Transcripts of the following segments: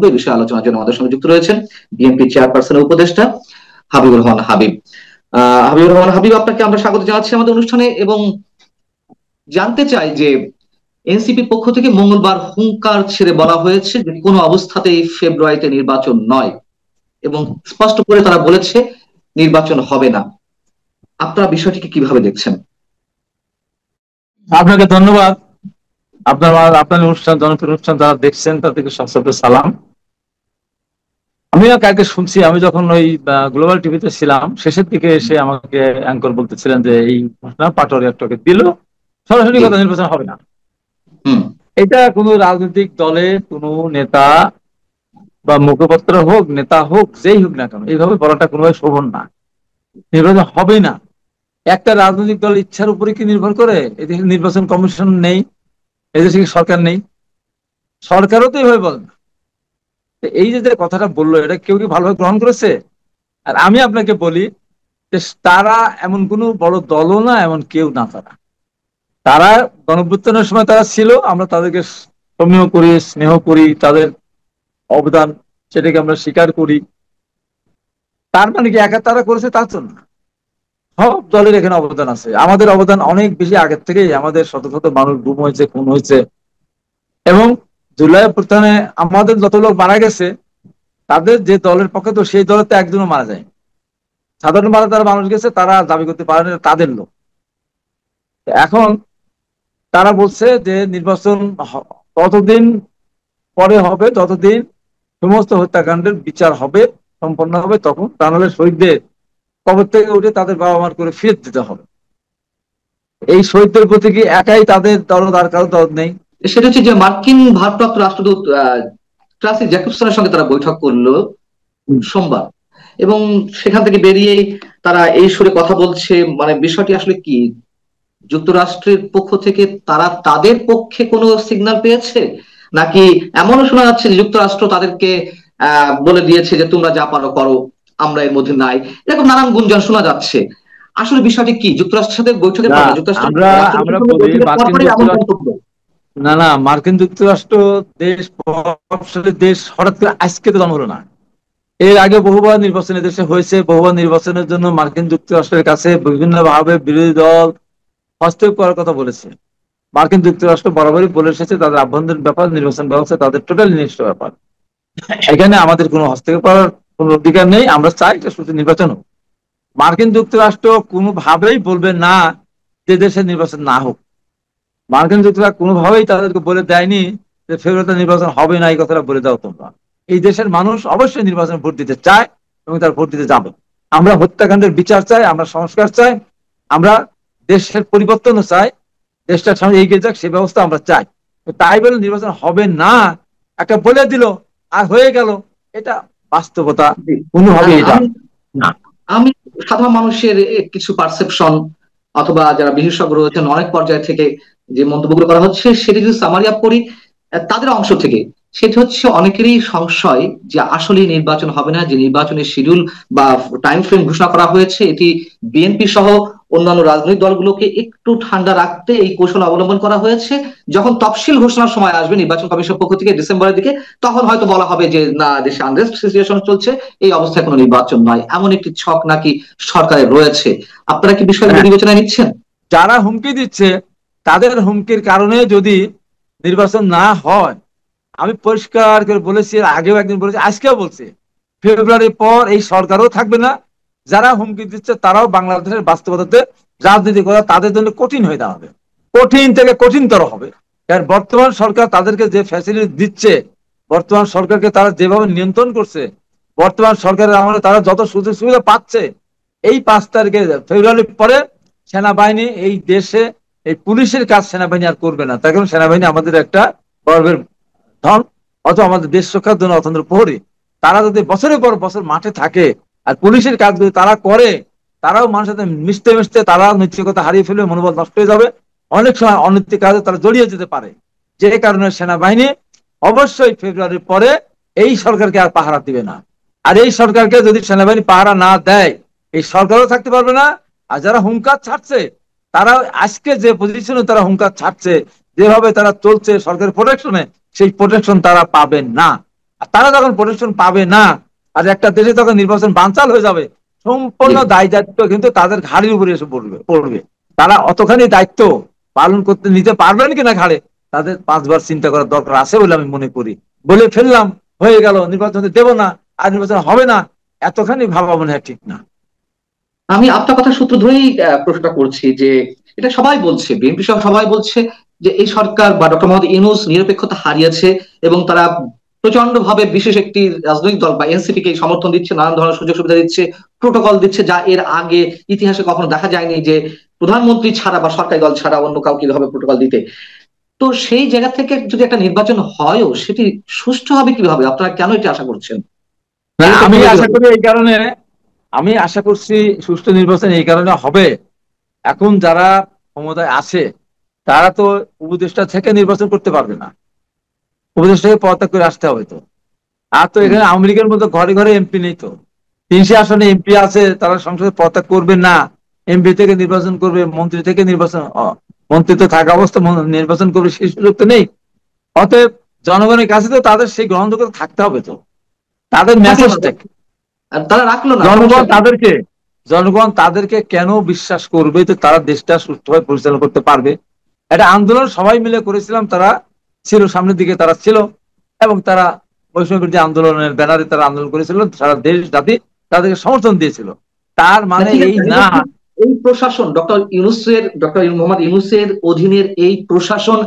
থাকবো। এই বিষয়ে আলোচনার জন্য আমাদের সঙ্গে যুক্ত রয়েছেন বিএনপি চেয়ারপারসনের উপদেষ্টা হাবিবুর রহমান হাবিব। হাবিবুর রহমান হাবিব, আপনাকে আমরা স্বাগত জানাচ্ছি আমাদের অনুষ্ঠানে এবং জানতে চাই যে এনসিপির পক্ষ থেকে মঙ্গলবার হুঙ্কার ছেড়ে বলা হয়েছে যে কোনো অবস্থাতেই ফেব্রুয়ারিতে নির্বাচন নয় এবং স্পষ্ট করে তারা বলেছে নির্বাচন হবে না। আপনারা বিষয়টিকে কিভাবে দেখছেন? আপনাকে ধন্যবাদ। আপনার অনুষ্ঠান, জনপ্রিয় অনুষ্ঠান যারা দেখছেন তাদেরকে সবসময় সালাম। আমিও কালকে শুনছি, আমি যখন ওই গ্লোবাল টিভিতে ছিলাম শেষের দিকে এসে আমাকে অ্যাঙ্কর বলতেছিলেন যে এই ঘটনা পাটোয়ারি একটাকে দিল, সরাসরি জি। কথা নির্বাচন হবে না। হুম। এটা কোনো রাজনৈতিক দলে কোনো নেতা বা মুখপাত্র হোক, নেতা হোক, যেই হোক না কেন, এইভাবে বলাটা কোনোভাবে শোভন না। নির্বাচন হবে না একটা রাজনৈতিক দল ইচ্ছার উপরে কি নির্ভর করে? এদেশে নির্বাচন কমিশন নেই, এদেশে কি সরকার নেই? সরকারও তো এইভাবে বলে না। তো এই যে যে কথাটা বললো, এটা কেউ কি ভালোভাবে গ্রহণ করেছে? আর আমি আপনাকে বলি যে তারা এমন কোনো বড় দলও না, এমন কেউ না। তারা গণঅভ্যুত্থানের সময় তারা ছিল, আমরা তাদেরকে সমীহ করি, স্নেহ করি, তাদের অবদান সেটাকে আমরা স্বীকার করি। তার মানে কি একা তারা করেছে তা তো না, সব দলের এখানে অবদান আছে। আমাদের অবদান অনেক বেশি আগের থেকেই, আমাদের শত শত মানুষ গুম হয়েছে, খুন হয়েছে। এবং জুলাই অভ্যুত্থানে আমাদের যত লোক মারা গেছে, তাদের যে দলের পক্ষে, তো সেই দলের তো একজনও মারা যায়। সাধারণ মারা যারা মানুষ গেছে তারা দাবি করতে পারে না তাদের লোক। এখন তারা বলছে যে নির্বাচন ততদিন পরে হবে যতদিন সমস্ত হত্যাকাণ্ডের বিচার হবে, সম্পন্ন হবে, তখন তা নাহলে শহীদদের কবর থেকে উঠে তাদের বাবা মার করে ফিরত দিতে হবে। এই শহীদদের প্রতি কি একাই তাদের দরদ, আর কারো দরদ নেই? সেটা হচ্ছে যে মার্কিন ভারপ্রাপ্ত রাষ্ট্রদূত ক্লাসি জ্যাকবসনের সঙ্গে তারা বৈঠক করলো সোমবার এবং সেখান থেকে বেরিয়েই তারা এই সুরে কথা বলছে। মানে বিষয়টি আসলে কি, যুক্তরাষ্ট্রের পক্ষ থেকে তারা তাদের পক্ষে কোনো সিগন্যাল পেয়েছে, নাকি এমনও শোনা যাচ্ছে যে যুক্তরাষ্ট্র তাদেরকে বলে দিয়েছে যে তোমরা যা পারো করো, আমরা এর মধ্যে নাই? এরকম নানান গুঞ্জন শোনা যাচ্ছে। আসলে বিষয়টি কি? যুক্তরাষ্ট্রের সাথে বৈঠকের না, পর, যুক্তরাষ্ট্রের আমরা রাষ্ট্রদূতের আমরা সঙ্গে বলি বৈঠকের মার্কিন পরপরই এমন যুক্তরাষ্ট্র, মন্তব্য? না, মার্কিন যুক্তরাষ্ট্র দেশ, প্রভাবশালী দেশ, হঠাৎ করে আজকে তো জন্ম হলো না। এর আগে বহুবার নির্বাচন দেশে হয়েছে, বহুবার নির্বাচনের জন্য মার্কিন যুক্তরাষ্ট্রের কাছে বিভিন্ন ভাবে বিরোধী দল হস্তক্ষেপ করার কথা বলেছে। মার্কিন যুক্তরাষ্ট্র বরাবরই বলে এসেছে তাদের আভ্যন্তরীণ ব্যাপার, নির্বাচন ব্যবস্থা তাদের টোটালি নিজস্ব ব্যাপার, এখানে আমাদের কোনো হস্তক্ষেপ করার কোনো অধিকার নেই। আমরা চাই এটা শুধু নির্বাচন হোক। মার্কিন যুক্তরাষ্ট্র কোনোভাবেই বলবে না যে দেশের নির্বাচন না হোক। মার্কিন যুক্তরাষ্ট্র কোনোভাবেই তাদেরকে বলে দেয়নি যে ফেব্রুয়ারিতে নির্বাচন হবে না, এই কথাটা বলে দাও তোমরা। এই দেশের মানুষ অবশ্যই নির্বাচনে ভোট দিতে চায় এবং তার ভোট দিতে যাবে। আমরা হত্যাকাণ্ডের বিচার চাই, আমরা সংস্কার চাই, আমরা দেশের পরিবর্তনও চাই, দেশটার সামনে এগিয়ে যাক সে ব্যবস্থা আমরা চাই। তাই বলে নির্বাচন হবে না একটা বলে দিল আর হয়ে গেল, এটা বাস্তবতা কোনোভাবেই এটা আমি না। আমি সাধারণ মানুষের কিছু পারসেপশন অথবা যারা বিশেষজ্ঞ রয়েছেন অনেক পর্যায় থেকে যে মন্তব্যগুলো করা হচ্ছে সেটি যদি সামারি আপ করি তাদের অংশ থেকে, সেটি হচ্ছে অনেকেরই সংশয় যে আসলে নির্বাচন হবে না, যে নির্বাচনের শিডিউল বা টাইম ফ্রেম ঘোষণা করা হয়েছে এটি বিএনপি সহ অন্যান্য রাজনৈতিক দলগুলোকে একটু ঠান্ডা রাখতে এই কৌশল অবলম্বন করা হয়েছে। যখন তফসিল ঘোষণার সময় আসবে নির্বাচন কমিশনের পক্ষ থেকে ডিসেম্বরের দিকে, তখন হয়তো বলা হবে যে না, দেশে আনরেস্ট সিচুয়েশন চলছে, এই অবস্থায় কোনো নির্বাচন নয়, এমন একটি ছক নাকি সরকারের রয়েছে। আপনারা কি বিষয়গুলো হ্যাঁ, বিবেচনায় নিচ্ছেন? যারা হুমকি দিচ্ছে তাদের হুমকির কারণে যদি নির্বাচন না হয়, আমি পরিষ্কার করে বলেছি, আগেও একদিন বলেছি, আজকেও বলছি, ফেব্রুয়ারির পর এই সরকারও থাকবে না। যারা হুমকি দিচ্ছে তারাও বাংলাদেশের বাস্তবতাতে রাজনীতি করা তাদের জন্য কঠিন হয়ে দাঁড়াবে, কঠিন থেকে কঠিনতর হবে। কারণ বর্তমান সরকার তাদেরকে যে ফ্যাসিলিটি দিচ্ছে, বর্তমান সরকারকে তারা যেভাবে নিয়ন্ত্রণ করছে, বর্তমান সরকারের আমলে তারা যত সুযোগ সুবিধা পাচ্ছে, এই 5 তারিখে ফেব্রুয়ারির পরে সেনাবাহিনী এই দেশে, এই পুলিশের কাজ সেনাবাহিনী আর করবে না। তার কারণ সেনাবাহিনী আমাদের একটা গর্বের ধন, অথবা আমাদের দেশ রক্ষার জন্য অত্যন্ত প্রহরী। তারা যদি বছরের পর বছর মাঠে থাকে আর পুলিশের কাজগুলো তারা করে, তারাও মানুষের সাথে মিশতে মিশতে তারা নৈতিকতা হারিয়ে ফেলবে, মনোবল নষ্ট হয়ে যাবে, অনেক সময় অনৈতিক কাজে তারা জড়িয়ে যেতে পারে। যে কারণে সেনাবাহিনী অবশ্যই ফেব্রুয়ারির পরে এই সরকারকে আর পাহারা দিবে না। আর এই সরকারকে যদি সেনাবাহিনী পাহারা না দেয়, এই সরকারও থাকতে পারবে না। আর যারা হুঙ্কার ছাড়ছে, তারা আজকে যে পজিশনে তারা হুঙ্কার ছাড়ছে, যেভাবে তারা চলছে সরকারের প্রোটেকশনে, সেই প্রোটেকশন তারা পাবেন না। তারা যখন প্রোটেকশন পাবে না, আর একটা দেশে তখন নির্বাচন বানচাল হয়ে যাবে, সম্পূর্ণ দায় দায়িত্ব কিন্তু তাদের ঘাড়ির উপরে এসে পড়বে। তারা অতখানি দায়িত্ব পালন করতে নিতে পারবেন কিনা ঘাড়ে, তাদের 5বার চিন্তা করার দরকার আছে বলে আমি মনে করি। বলে ফেললাম, হয়ে গেল, নির্বাচন দেব না, আর নির্বাচন হবে না, এতখানি ভাবা মনে হয় ঠিক না। আমি আপনার কথা সূত্র ধরেই প্রশ্নটা করছি যে এটা সবাই বলছে, বিএনপি সহ সবাই বলছে যে এই সরকার বা ডক্টর মোহাম্মদ ইউনূস নিরপেক্ষতা হারিয়েছে এবং তারা প্রচন্ড ভাবে বিশেষ একটি রাজনৈতিক দল বা এনসিপি কে সমর্থন দিচ্ছে, নানান ধরনের সুযোগ সুবিধা দিচ্ছে, প্রোটোকল দিচ্ছে, যা এর আগে ইতিহাসে কখনো দেখা যায়নি যে প্রধানমন্ত্রী ছাড়া বা সরকারি দল ছাড়া অন্য কাউকে হবে প্রোটোকল দিতে। তো সেই জায়গা থেকে যদি একটা নির্বাচন হয়ও, সেটি সুষ্ঠু হবে কিভাবে? আপনারা কেন এটা আশা করছেন? আমি নিরপেক্ষ হলে আশা কিভাবে? করি এই কারণে, আমি আশা করছি সুষ্ঠু নির্বাচন এই কারণে হবে, এখন যারা ক্ষমতায় আছে তারা তো উপদেষ্টা থেকে নির্বাচন করতে পারবে না, উপদেষ্টাকে পদত্যাগ করে আসতে হবে তো। আর তো হুম। এখানে আওয়ামী লীগের মতো ঘরে ঘরে এমপি নেই তো, 300 আসনে এমপি আছে, তারা সংসদে পদত্যাগ করবে না, এমপি থেকে নির্বাচন করবে, মন্ত্রী থেকে নির্বাচন, মন্ত্রী তো থাকা অবস্থা নির্বাচন করবে, সেই সুযোগ তো নেই। অতএব জনগণের কাছে তো তাদের সেই গ্রহণযোগ্যতা থাকতে হবে তো, তাদের থাকলো না, মেসেজটা কি? আর তারা রাখলো না, জনগণ সমস্যা কি? তাদেরকে জনগণ তাদেরকে কেন বিশ্বাস করবে যে তারা দেশটা সুষ্ঠুভাবে পরিচালনা করতে পারবে? একটা আন্দোলন সবাই মিলে করেছিলাম, তারা ছিল সামনের দিকে, তারা ছিল, এবং তারা বৈষম্য বিরোধী আন্দোলনের ব্যানারে তারা আন্দোলন করেছিল, সারা দেশ জাতি তাদেরকে সমর্থন দিয়েছিল। তার না মানে ঠিক আছে, এই আমি না। বলছি এই প্রশাসন ডক্টর মোহাম্মদ ইউনূসের অধীনের এই প্রশাসন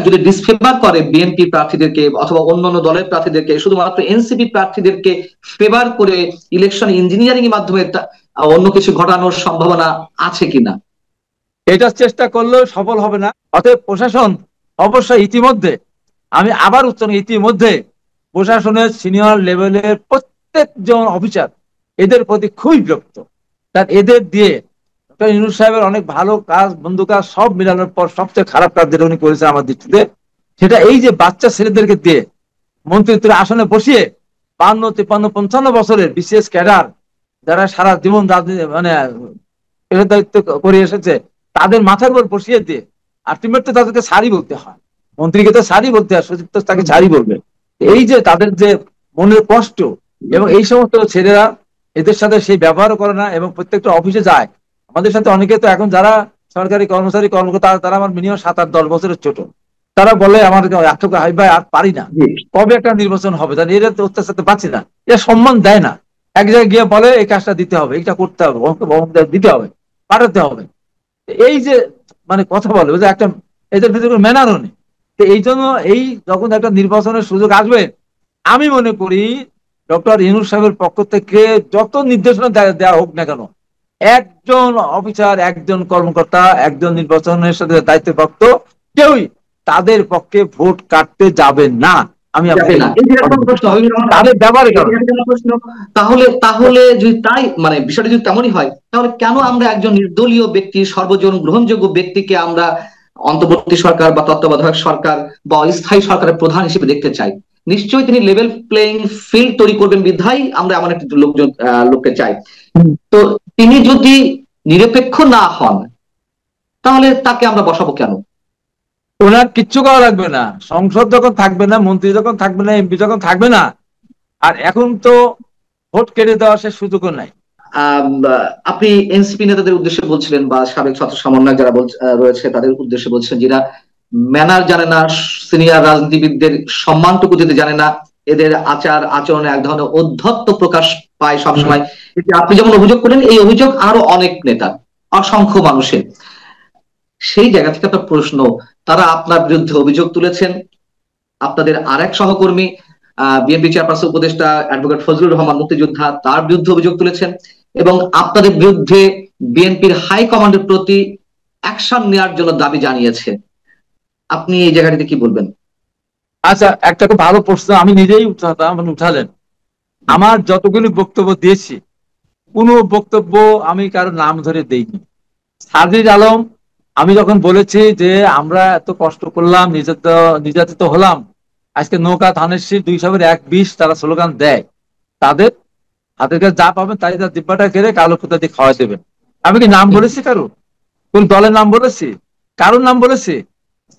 যদি ডিসফেভার করে বিএনপি প্রার্থীদেরকে অথবা অন্যান্য দলের প্রার্থীদেরকে, শুধুমাত্র এনসিপি প্রার্থীদেরকে ফেভার করে ইলেকশন ইঞ্জিনিয়ারিং এর মাধ্যমে অন্য কিছু ঘটানোর সম্ভাবনা আছে কিনা? এটা চেষ্টা করলেও সফল হবে না। অতএব প্রশাসন অবশ্যই ইতিমধ্যে, আমি আবার ইতিমধ্যে প্রশাসনের সিনিয়র লেভেলের প্রত্যেকজন অফিসার এদের প্রতি খুবই বিরক্ত। তার এদের দিয়ে ডক্টর ইউনূস সাহেবের অনেক ভালো কাজ, বন্ধু কাজ সব মিলানোর পর সবচেয়ে খারাপ কাজ যেটা উনি করেছেন আমার দৃষ্টিতে, সেটা এই যে বাচ্চা ছেলেদেরকে দিয়ে মন্ত্রিত্বের আসনে বসিয়ে 52, 53, 55 বছরের বিশেষ ক্যাডার, যারা সারা জীবন রাজনীতি মানে দায়িত্ব করে এসেছে, তাদের মাথার উপর বসিয়ে দিয়ে আলটিমেট তো তাদেরকে সারি বলতে হয়, মন্ত্রীকে তো সারি বলতে হয়, সচিব তো তাকে সারি বলবে। এই যে তাদের যে মনের কষ্ট, এবং এই সমস্ত ছেলেরা এদের সাথে সেই ব্যবহার করে না, এবং প্রত্যেকটা অফিসে যায়। আমাদের সাথে অনেকে তো এখন যারা সরকারি কর্মচারী কর্মকর্তা, তারা আমার মিনিমাম 7, 8, 10 বছরের ছোট, তারা বলে আমার এত হাই ভাই আর পারি না, জি। কবে একটা নির্বাচন হবে, জানি এরা তো অত্যাচার পাচ্ছি না, এরা সম্মান দেয় না। এক জায়গায় গিয়ে বলে এই কাজটা দিতে হবে, এইটা করতে হবে, অমুক দিতে হবে, পাঠাতে হবে। এই যে মানে কথা বলে যে একটা, এদের ভিতরে ম্যানারও নেই। তো এই জন্য এই যখন একটা নির্বাচনের সুযোগ আসবে, আমি মনে করি ডক্টর ইউনূস সাহেবের পক্ষ থেকে যত নির্দেশনা দেওয়া হোক না কেন, একজন অফিসার, একজন কর্মকর্তা, একজন নির্বাচনের সাথে দায়িত্বপ্রাপ্ত কেউই তাদের পক্ষে ভোট কাটতে যাবে না। আমি যাবে আপনাকে না, এই যে একটা প্রশ্ন তাদের ব্যবহারের এই যে কারণে। একটা প্রশ্ন, তাহলে তাহলে যদি তাই মানে বিষয়টা যদি তেমনই হয়, তাহলে কেন আমরা একজন নির্দলীয় ব্যক্তি, সর্বজন গ্রহণযোগ্য ব্যক্তিকে আমরা অন্তর্বর্তী সরকার বা তত্ত্বাবধায়ক সরকার বা অস্থায়ী সরকারের প্রধান হিসেবে দেখতে চাই? নিশ্চয়ই তিনি লেভেল প্লেইং ফিল্ড তৈরি করবেন বিধায় আমরা এমন একটি লোককে চাই। তো তিনি যদি নিরপেক্ষ না হন, তাহলে তাকে আমরা বসাবো কেন? ওনার কিচ্ছু করা লাগবে না, সংসদ যখন থাকবে না, মন্ত্রী যখন থাকবে না, এমপি যখন থাকবে না, আর এখন তো ভোট কেটে দেওয়ার সে সুযোগও নাই। আম, আপনি এনসিপি নেতাদের উদ্দেশ্যে বলছিলেন বা সাবেক ছাত্র সমন্বয়ক যারা রয়েছে তাদের উদ্দেশ্যে বলছেন, যারা ম্যানার জানে না, সিনিয়র রাজনীতিবিদদের সম্মানটুকু দিতে জানে না, এদের আচার আচরণে এক ধরনের ঔদ্ধত্য প্রকাশ পায় সবসময়। কিন্তু আপনি যেমন অভিযোগ করেন, এই অভিযোগ আরো অনেক নেতা, অসংখ্য মানুষের। সেই জায়গা থেকে একটা প্রশ্ন, তারা আপনার বিরুদ্ধে অভিযোগ তুলেছেন, আপনাদের আরেক সহকর্মী বিএনপি চেয়ারপারসন উপদেষ্টা অ্যাডভোকেট ফজলুর রহমান মুক্তিযোদ্ধা তার বিরুদ্ধে অভিযোগ তুলেছেন, এবং আপনাদের বিরুদ্ধে বিএনপির হাই কমান্ডের প্রতি অ্যাকশন নেওয়ার জন্য দাবি জানিয়েছে। আপনি এই জায়গাটিতে কি বলবেন? আচ্ছা, একটা খুব ভালো প্রশ্ন আমি নিজেই উঠাতাম, মানে উঠালেন। আমার যতগুলি বক্তব্য দিয়েছি, কোনো বক্তব্য আমি কারো নাম ধরে দেইনি। সাজিদ আলম, আমি যখন বলেছি যে আমরা এত কষ্ট করলাম, নির্যাতিত হলাম, আজকে নৌকা ধানের শীষ 2 1 20 তারা স্লোগান দেয়, তাদের হাতের কাছে যা পাবেন তাই তার দিব্যাটা কেড়ে কালো কুত্তা দিয়ে খাওয়াই দেবেন। আমি কি নাম বলেছি কারো? কোন দলের নাম বলেছি? কারোর নাম বলেছি?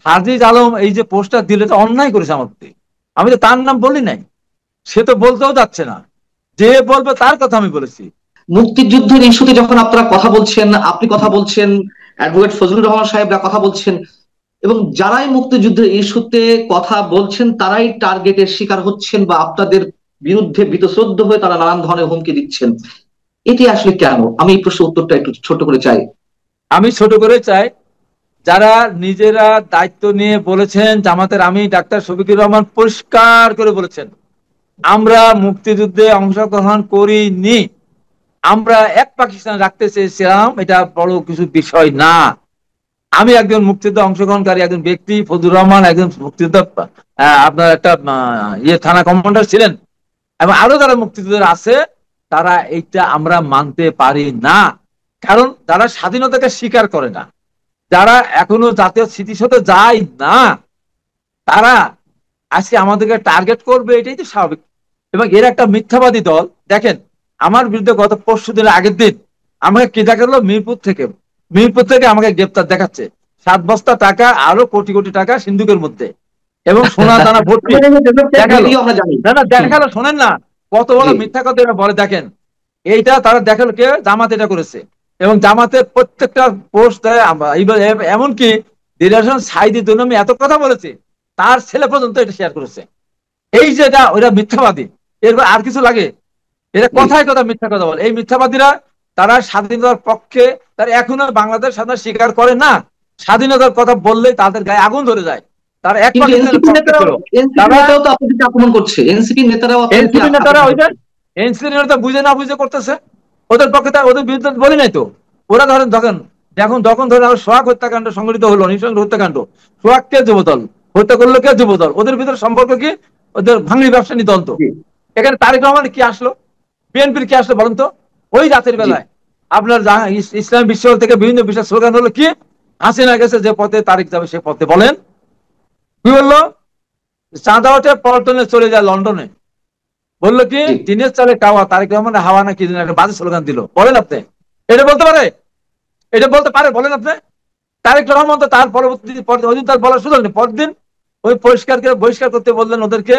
সাজিদ আলম এই যে পোস্টার দিলে তো অন্যায় করেছে আমার প্রতি, আমি তো তার নাম বলি নাই। সে তো বলতেও যাচ্ছে না, যে বলবে তার কথা আমি বলেছি। মুক্তিযুদ্ধের ইস্যুতে যখন আপনারা কথা বলছেন, আপনি কথা বলছেন, অ্যাডভোকেট ফজলুর রহমান সাহেবরা কথা বলছেন, এবং যারাই মুক্তিযুদ্ধের ইস্যুতে কথা বলছেন তারাই টার্গেটের শিকার হচ্ছেন বা আপনাদের বিরুদ্ধে বীতশ্রদ্ধ হয়ে তারা নানান ধরনের হুমকি দিচ্ছেন, এটি আসলে কেন? আমি এই প্রশ্নের উত্তরটা একটু ছোট করে চাই। আমি ছোট করে চাই, যারা নিজেরা দায়িত্ব নিয়ে বলেছেন, জামাতের আমি ডাক্তার শফিকুর রহমান পরিষ্কার করে বলেছেন, আমরা মুক্তিযুদ্ধে অংশগ্রহণ করিনি, আমরা এক পাকিস্তান রাখতে চেয়েছিলাম, এটা বড় কিছু বিষয় না। আমি একজন মুক্তিযুদ্ধে অংশগ্রহণকারী একজন ব্যক্তি, ফজলুর রহমান একজন মুক্তিযুদ্ধ আপনার একটা থানা কমান্ডার ছিলেন, এবং আরো যারা মুক্তিযুদ্ধের আছে, তারা এইটা আমরা মানতে পারি না। কারণ যারা স্বাধীনতাকে স্বীকার করে না, যারা এখনো জাতীয় স্মৃতিসৌধে যায় না, তারা আজকে আমাদেরকে টার্গেট করবে, এটাই তো স্বাভাবিক। এবং এর একটা মিথ্যাবাদী দল, দেখেন আমার বিরুদ্ধে গত পরশু দিনের আগের দিন আমাকে কি দেখালো, মিরপুর থেকে আমাকে গ্রেপ্তার দেখাচ্ছে, 7 বস্তা টাকা, আরো কোটি কোটি টাকা সিন্ধুকের মধ্যে, এবং সোনা দানা ভর্তি দেখালো। আমরা জানি। না না, দেখালো, শোনেন না, কত বড় মিথ্যা কথা এরা বলে। দেখেন এইটা তারা দেখালো, কে? জামাত এটা করেছে। এবং জামাতের প্রত্যেকটা পোস্ট দেয়, এমনকি দিলাশন সাইদির জন্য আমি এত কথা বলেছি, তার ছেলে পর্যন্ত এটা শেয়ার করেছে। এই যে এটা, ওরা মিথ্যাবাদী, এরপর আর কিছু লাগে? এটা কথায় কথা মিথ্যা কথা বলে। এই মিথ্যাবাদীরা, তারা স্বাধীনতার পক্ষে, তারা এখনো বাংলাদেশ স্বাধীনতা স্বীকার করে না। স্বাধীনতার কথা বললেই তাদের গায়ে আগুন ধরে যায়। তারা এক কিন্তু পাকিস্তানের এনসিপি পক্ষে নেতারাও ছিল। এনসিপি তারা নেতারাও তো আপনাদেরকে আক্রমণ করছে, এনসিপি নেতারাও আপনাদেরকে এনসিপি নেতারা, আক্রমণ ওই যে করছে। এনসিপি নেতা বুঝে না বুঝে করতেছে, ওদের পক্ষে ওদের বিরুদ্ধে বলি নাই তো। ওরা ধরেন তখন, যখন ধরেন সোহাগ হত্যাকাণ্ড সংঘটিত হলো, নৃশংস হত্যাকাণ্ড, সোহাগ কে যুবদল, হত্যা করলো কে যুবদল, ওদের ভিতরে সম্পর্ক কি? ওদের ভাঙড়ি ব্যবসায়ী দল তো। জি এখানে তারেক রহমান কি আসলো, বিএনপির কি আসলো বলেন তো? ওই রাতের জি বেলায় আপনার ইসলাম বিশ্ব থেকে বিভিন্ন বিষয় স্লোগান হলো কি, হাসিনা গেছে যে পথে, তারিখ যাবে সে পথে। বলেন কি বললো? চাঁদা ওঠে পল্টনে চলে যায় লন্ডনে। বললো কি, জি টিনের চালে কাওয়া, তারেক রহমানের হাওয়া না কি যেন একটা বাজে স্লোগান দিল। বলেন আপনি এটা বলতে পারে? এটা বলতে পারে বলেন আপনি? তারেক রহমান তো তার পরবর্তী ওই দিন তার বলার সুযোগ নেই, পরদিন ওই পরিষ্কারকে বহিষ্কার করতে বললেন, ওদেরকে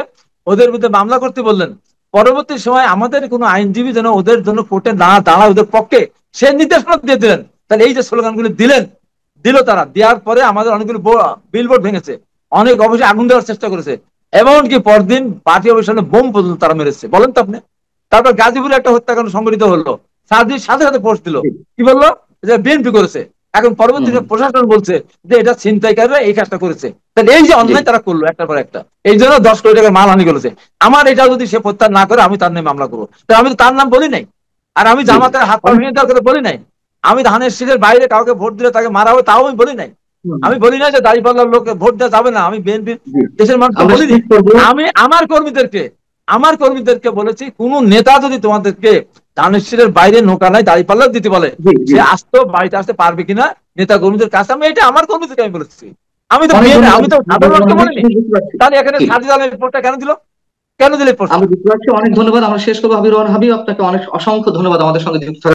ওদের বিরুদ্ধে মামলা করতে বললেন। পরবর্তী সময় আমাদের কোনো আইনজীবী যেন ওদের জন্য কোর্টে না দাঁড়ায় ওদের পক্ষে, সে নির্দেশনা দিয়ে দিলেন। তাহলে এই যে স্লোগানগুলি দিল তারা, দেওয়ার পরে আমাদের অনেকগুলো বিলবোর্ড ভেঙেছে, অনেক অফিসে আগুন দেওয়ার চেষ্টা করেছে, এমনকি পরদিন পার্টি অফিসে বোম পর্যন্ত তারা মেরেছে। বলেন তো আপনি? তারপর গাজীপুরে একটা হত্যাকাণ্ড সংঘটিত হলো, সাদির সাথে সাথে পোস্ট দিল, জি। কি বললো? যে বিএনপি করেছে। এখন পরবর্তী হুম, প্রশাসন বলছে যে এটা ছিনতাইকারীরা এই কাজটা করেছে। তাহলে এই যে জি অন্যায় তারা করলো একটার পর একটা, এই জন্য 10 কোটি টাকার মানহানি করেছে। আমার এটা যদি সে প্রত্যাহার না করে, আমি তার নামে মামলা করবো। তাই আমি তো তার নাম বলি নাই, আর আমি জি জামাতের হাত পা অনেক- ভেঙে দেওয়ার কথা বলি নাই। আমি ধানের শীষের বাইরে কাউকে ভোট দিলে তাকে মারা হবে, তাও আমি বলি নাই। হুম, আমি বলি না যে দাঁড়িপাল্লার লোককে ভোট দেওয়া যাবে না, আমি বিএনপির জি দেশের মানুষকে আমরা বলিনি। শেষ করবো। আমি আমার কর্মীদেরকে বলেছি, কোন নেতা যদি তোমাদেরকে ধানের শীষের বাইরে নৌকা নাই দাঁড়িপাল্লা দিতে বলে, জি জি সে আসতো, বাড়িতে আসতে পারবে কিনা নেতা কর্মীদের কাছে, আমি এটা আমার কর্মীদেরকে আমি বলেছি। আমি তো অনেক ধন্যবাদ। আমি তো সাধারণ মানুষকে বলিনি। আমি বুঝতে পারছি। তাহলে এখানে জি সাজিদ আলমের পোস্টটা কেন দিল? কেন দিলে পোস্টটা? আমি বুঝতে পারছি। অনেক ধন্যবাদ। আমরা শেষ করবো। হাবিব রহমান হাবিব, আপনাকে অনেক অসংখ্য ধন্যবাদ আমাদের সঙ্গে যুক্ত থাকার